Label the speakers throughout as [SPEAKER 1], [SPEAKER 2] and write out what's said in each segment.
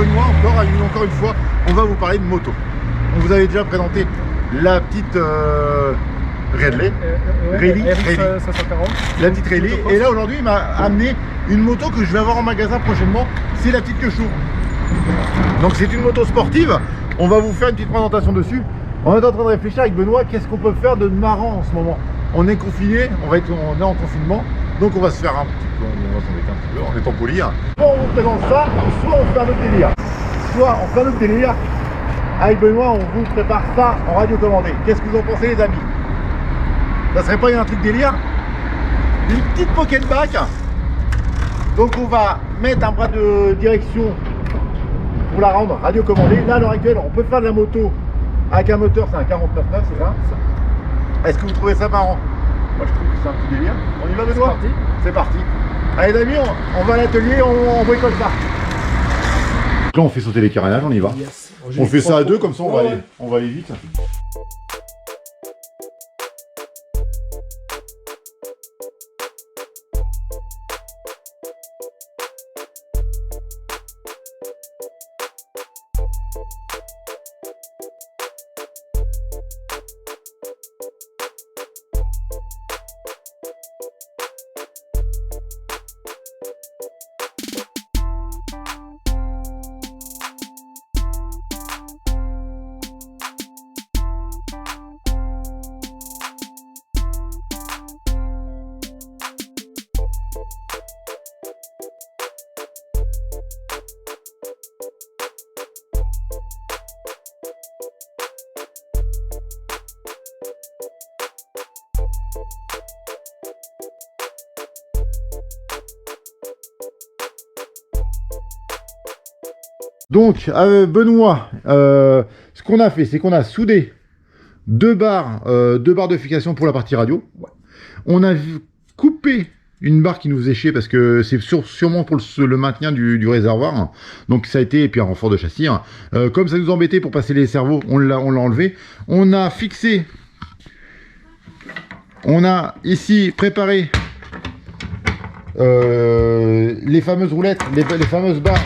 [SPEAKER 1] Benoît, encore une fois, on va vous parler de moto. On vous avait déjà présenté la petite Rayleigh, la petite Rayleigh, et là aujourd'hui il m'a amené une moto que je vais avoir en magasin prochainement, c'est la petite Quechou. Donc c'est une moto sportive, on va vous faire une petite présentation dessus. On est en train de réfléchir avec Benoît, qu'est-ce qu'on peut faire de marrant en ce moment. On est confiné, on est en confinement, donc on va se faire un petit peu, on va s'embêter un petit peu, on est en polir. Soit on vous présente ça, soit on fait un autre délire. Soit on fait un autre délire. Avec Benoît, on vous prépare ça en radio commandée. Qu'est-ce que vous en pensez les amis? Ça serait pas un truc délire? Une petite pocket back. Donc on va mettre un bras de direction pour la rendre radio commandée. Là à l'heure actuelle, on peut faire de la moto avec un moteur, c'est un 49.9, c'est ça? Est-ce que vous trouvez ça marrant? Moi je trouve que c'est un petit délire. On y va Benoît? C'est parti. Allez les amis, on va à l'atelier, on bricole ça. Là on fait sauter les carénages, on y va. Yes. On fait ça à deux, comme ça on va aller vite. Donc, Benoît, ce qu'on a fait, c'est qu'on a soudé deux barres de fixation pour la partie radio. Ouais. On a coupé une barre qui nous faisait chier parce que c'est sûrement pour le maintien du réservoir. Donc ça a été, et puis un renfort de châssis. Comme ça nous embêtait pour passer les servos, on l'a enlevé. On a fixé, on a ici préparé les fameuses roulettes, les fameuses barres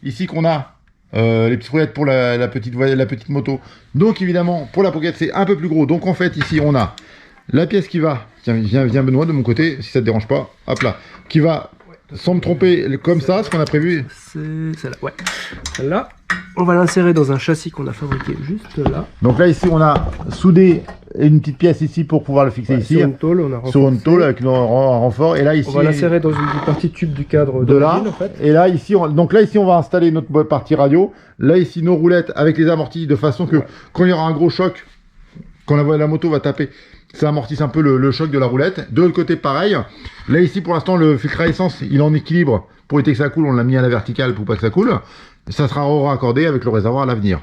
[SPEAKER 1] ici qu'on a. Les petites roulettes pour la petite moto. Donc évidemment pour la pocket c'est un peu plus gros. Donc en fait ici on a la pièce qui va, tiens viens Benoît de mon côté si ça te dérange pas, hop là, qui va sans me tromper comme ça, ce qu'on a prévu. C'est celle-là, ouais.
[SPEAKER 2] Celle-là, on va l'insérer dans un châssis qu'on a fabriqué juste là.
[SPEAKER 1] Donc là ici on a soudé une petite pièce ici pour pouvoir le fixer ici.
[SPEAKER 2] Sur une tôle, on a renforcé.
[SPEAKER 1] Sur une tôle avec un renfort. Et là ici.
[SPEAKER 2] On va l'insérer dans une partie tube du cadre
[SPEAKER 1] de là.
[SPEAKER 2] En fait.
[SPEAKER 1] Et là ici, donc là ici on va installer notre partie radio. Là ici nos roulettes avec les amortis de façon que quand il y aura un gros choc, quand la moto va taper, ça amortisse un peu le choc de la roulette. De l'autre côté pareil. Là ici pour l'instant le filtre à essence il est en équilibre pour éviter que ça coule. On l'a mis à la verticale pour pas que ça coule. Ça sera raccordé avec le réservoir à l'avenir.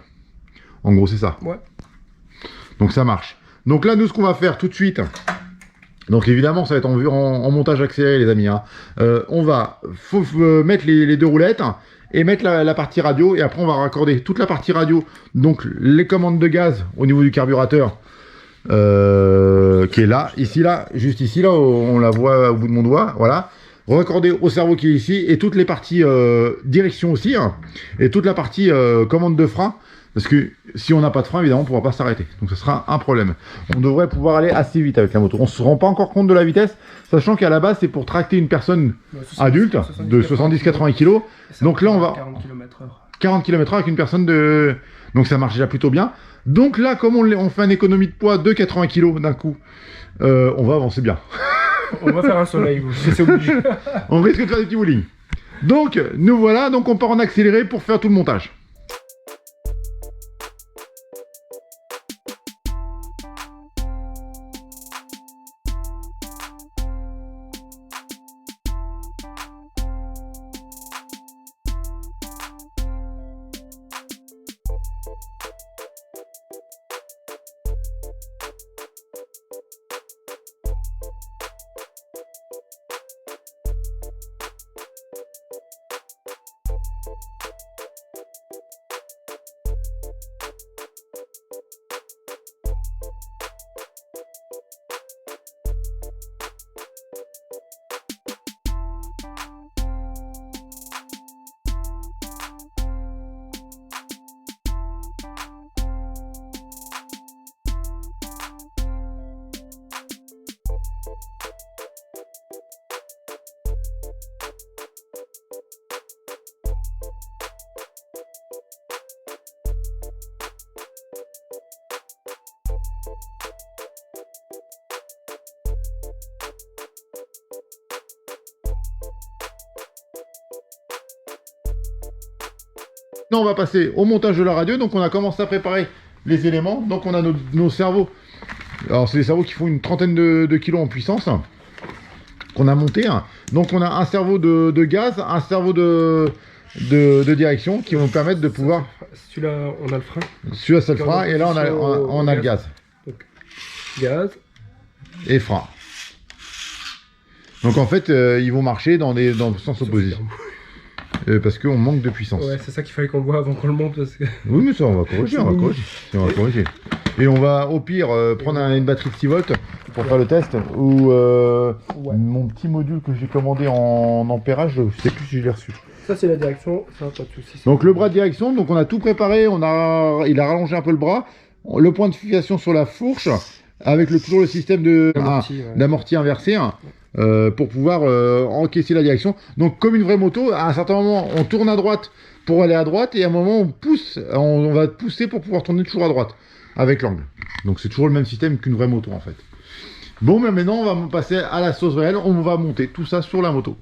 [SPEAKER 1] En gros c'est ça. Ouais. Donc ça marche. Donc là nous ce qu'on va faire tout de suite. Donc évidemment ça va être en montage accéléré les amis. On va mettre les deux roulettes et mettre la partie radio. Et après on va raccorder toute la partie radio. Donc les commandes de gaz au niveau du carburateur. Qui est là, ici là, juste ici là, on la voit au bout de mon doigt, voilà. Raccorder au cerveau qui est ici et toutes les parties direction aussi, et toute la partie commande de frein, parce que si on n'a pas de frein évidemment on ne pourra pas s'arrêter, donc ce sera un problème. On devrait pouvoir aller assez vite avec la moto, on se rend pas encore compte de la vitesse, sachant qu'à la base c'est pour tracter une personne adulte de 70-80 kg, donc là on va 40 km/h avec une personne de... Donc ça marche déjà plutôt bien. Donc là, comme on fait une économie de poids de 80 kg d'un coup, on va avancer bien.
[SPEAKER 2] On va faire un soleil, c'est obligé.
[SPEAKER 1] On risque de faire des petits bowling. Donc, nous voilà, donc on part en accéléré pour faire tout le montage. Maintenant, on va passer au montage de la radio. Donc, on a commencé à préparer les éléments. Donc, on a nos cerveaux. Alors, c'est des cerveaux qui font une trentaine de kilos en puissance qu'on a monté. Donc, on a un cerveau de gaz, un cerveau de direction qui vont permettre de pouvoir...
[SPEAKER 2] Celui-là, on a le frein.
[SPEAKER 1] Celui-là, c'est le frein. Et là, on a le gaz.
[SPEAKER 2] Donc, gaz.
[SPEAKER 1] Et frein. Donc, en fait, ils vont marcher dans le sens opposé. Parce qu'on manque de puissance.
[SPEAKER 2] Ouais, c'est ça qu'il fallait qu'on voit avant qu'on le monte. Parce que...
[SPEAKER 1] Oui, mais ça, on va corriger, on va corriger. Et on va, au pire, prendre une batterie de 6 volts pour faire le test. Ou mon petit module que j'ai commandé en ampérage, je sais plus si je l'ai reçu.
[SPEAKER 2] Ça, c'est la direction, ça, pas de soucis.
[SPEAKER 1] Donc, le bras de direction, donc on a tout préparé. Il a rallongé un peu le bras. Le point de fixation sur la fourche, avec toujours le système d'amorti inversé. Pour pouvoir encaisser la direction. Donc comme une vraie moto, à un certain moment on tourne à droite pour aller à droite et à un moment on pousse, on va pousser pour pouvoir tourner toujours à droite avec l'angle. Donc c'est toujours le même système qu'une vraie moto en fait. Bon, mais maintenant on va passer à la sauce réelle, on va monter tout ça sur la moto.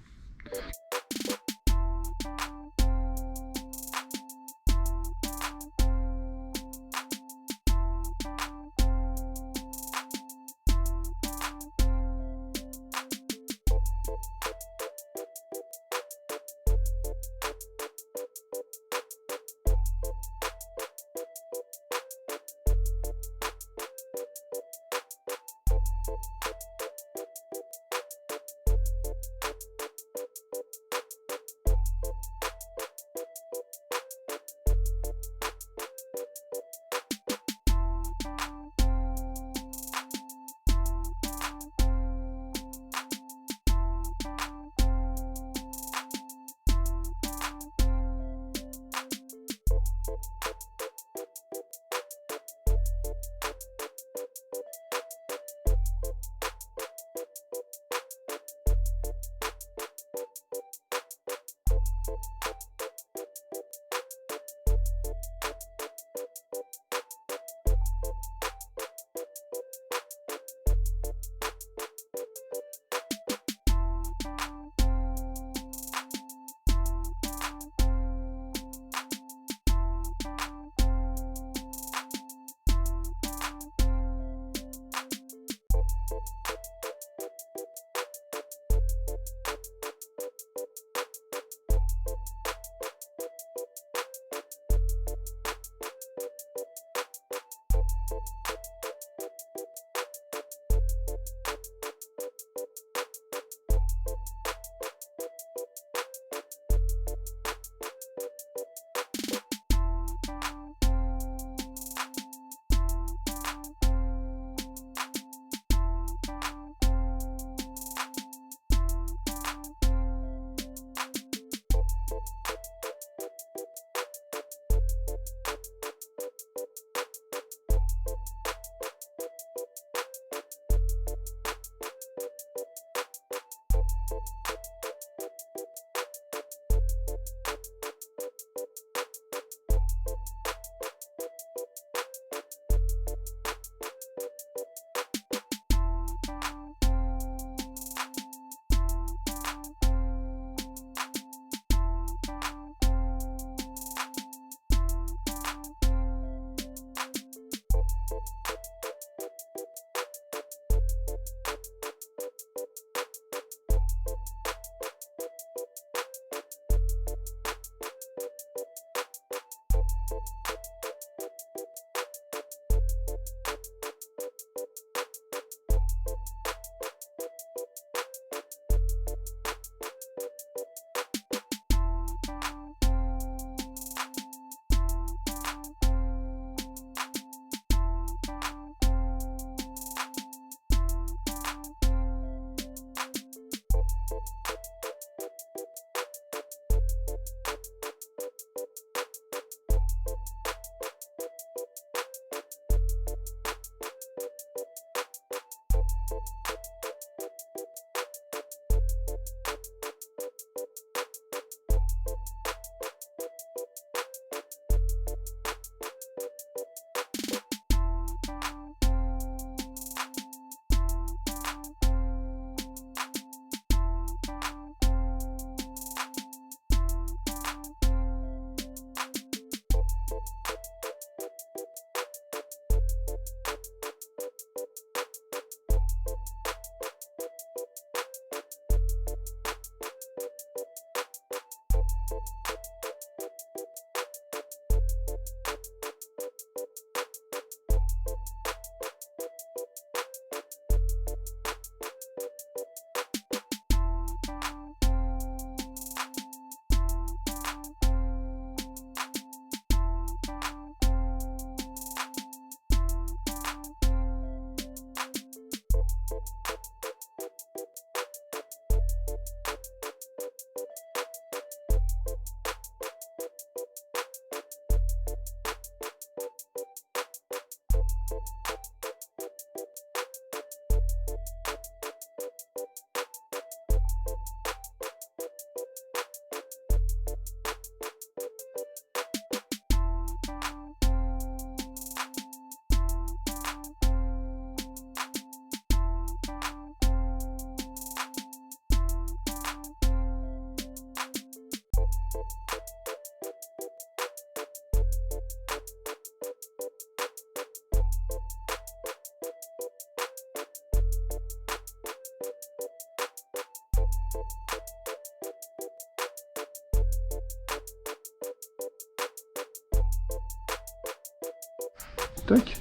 [SPEAKER 1] Tac.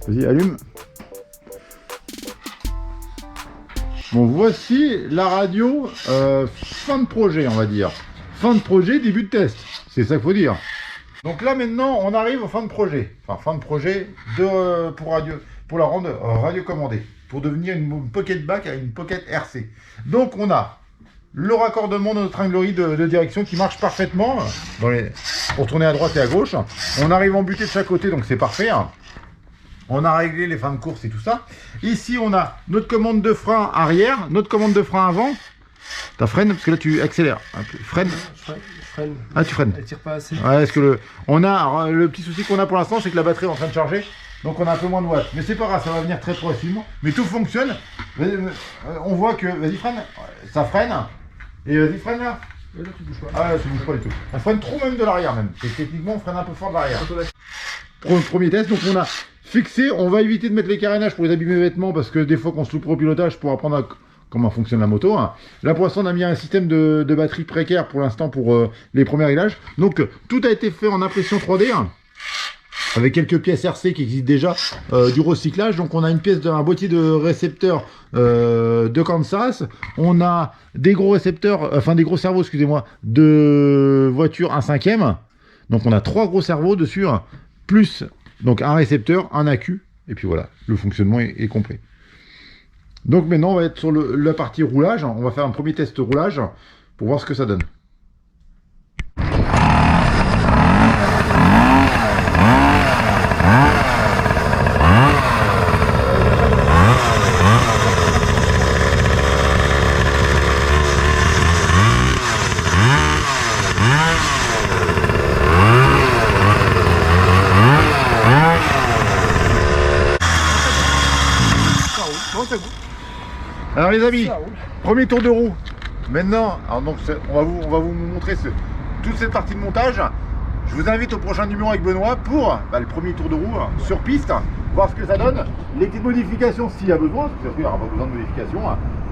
[SPEAKER 1] Vas-y, allume. Bon, voici la radio fin de projet, on va dire. Fin de projet, début de test. C'est ça qu'il faut dire. Donc là, maintenant, on arrive aux fin de projet. Enfin, fin de projet pour la rendre radiocommandée. Pour devenir une Pocket Back à une Pocket RC. Donc, on a le raccordement de notre tringlerie de direction qui marche parfaitement pour tourner à droite et à gauche. On arrive en butée de chaque côté, donc c'est parfait. On a réglé les fins de course et tout ça. Ici, on a notre commande de frein arrière, notre commande de frein avant. T'as freine, parce que là, tu accélères. Freine.
[SPEAKER 2] Je freine.
[SPEAKER 1] Ah, tu freines.
[SPEAKER 2] Elle tire pas assez.
[SPEAKER 1] Ouais, parce que le petit souci qu'on a pour l'instant, c'est que la batterie est en train de charger. Donc, on a un peu moins de watts. Mais c'est pas grave, ça va venir très progressivement. Mais tout fonctionne. On voit que... Vas-y, freine. Ça freine. Et vas-y, freine là.
[SPEAKER 2] Et là, tu bouges pas.
[SPEAKER 1] Ah, là, tu bouges pas du tout. On freine trop même de l'arrière, même. Techniquement, on freine un peu fort de l'arrière. Premier test, donc on a fixé, on va éviter de mettre les carénages pour les abîmer vêtements parce que des fois qu'on se loupe au pilotage pour apprendre comment fonctionne la moto. Là pour l'instant on a mis un système de batterie précaire pour l'instant pour les premiers réglages. Donc tout a été fait en impression 3D avec quelques pièces RC qui existent déjà, du recyclage. Donc on a une pièce un boîtier de récepteurs de Kansas. On a des gros récepteurs, enfin des gros cerveaux, excusez-moi, de voiture 1/5. Donc on a 3 gros cerveaux dessus. Plus donc un récepteur, un accu, et puis voilà, le fonctionnement est complet. Donc maintenant on va être sur la partie roulage, on va faire un premier test roulage pour voir ce que ça donne. Alors les amis, premier tour de roue. Maintenant, alors donc, on va vous montrer toute cette partie de montage. Je vous invite au prochain numéro avec Benoît pour le premier tour de roue sur piste, voir ce que ça donne. Les petites modifications s'il y a besoin, parce qu'il n'y aura pas besoin de modifications.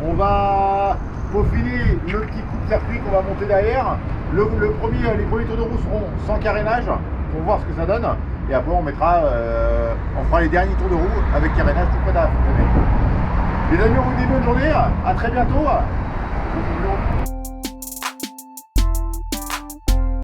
[SPEAKER 1] On va peaufiner le petit coup de circuit qu'on va monter derrière. Les premiers tours de roue seront sans carénage pour voir ce que ça donne. Et après on fera les derniers tours de roue avec carénage tout près d'à fonctionner. Les amis, on vous dit bonne journée, à très bientôt.